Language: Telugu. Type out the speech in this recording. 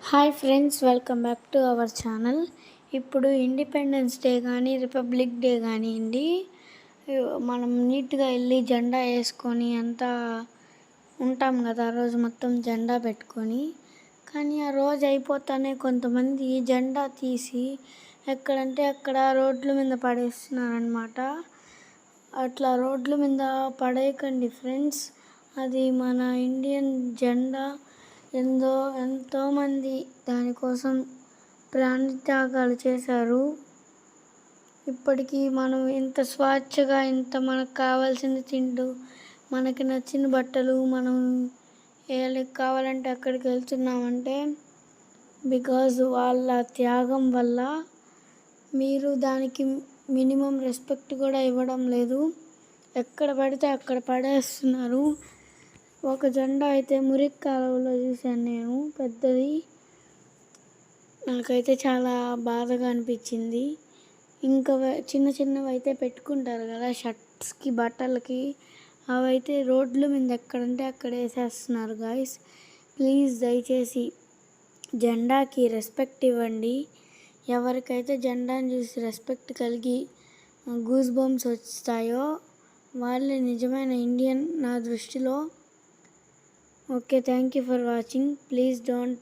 Hi friends, welcome back to our channel. ఇప్పుడు ఇండిపెండెన్స్ డే కానీ రిపబ్లిక్ డే కానివ్వండి, మనం నీట్గా వెళ్ళి జెండా వేసుకొని అంతా ఉంటాం కదా, ఆ రోజు మొత్తం జెండా పెట్టుకొని. కానీ ఆ రోజు అయిపోతానే కొంతమంది జెండా తీసి ఎక్కడంటే అక్కడ రోడ్ల మీద పడేస్తున్నారనమాట. అట్లా రోడ్ల మీద పడేయకండి ఫ్రెండ్స్. అది మన ఇండియన్ జెండా. ఎంతోమంది దానికోసం ప్రాణత్యాగాలు చేశారు. ఇప్పటికీ మనం ఇంత స్వేచ్ఛగా, ఇంత మనకు కావాల్సింది తింటూ, మనకి నచ్చిన బట్టలు మనం ఏళ్ళకి కావాలంటే అక్కడికి వెళ్తున్నామంటే బికాజ్ వాళ్ళ త్యాగం వల్ల. మీరు దానికి మినిమం రెస్పెక్ట్ కూడా ఇవ్వడం లేదు. ఎక్కడ పడితే అక్కడ పడేస్తున్నారు. ఒక జెండా అయితే మురికి కాలువలో చూశాను నేను, పెద్దది. నాకైతే చాలా బాధగా అనిపించింది. ఇంకా చిన్న చిన్నవి అయితే పెట్టుకుంటారు కదా షర్ట్స్కి, బట్టలకి, అవైతే రోడ్ల మీద ఎక్కడంటే అక్కడ వేసేస్తున్నారు. గాయస్, ప్లీజ్ దయచేసి జెండాకి రెస్పెక్ట్ ఇవ్వండి. ఎవరికైతే జెండాని చూసి రెస్పెక్ట్ కలిగి గూస్ బంప్స్ వస్తాయో వాళ్ళే నిజమైన ఇండియన్ నా దృష్టిలో. Okay, thank you for watching. Please don't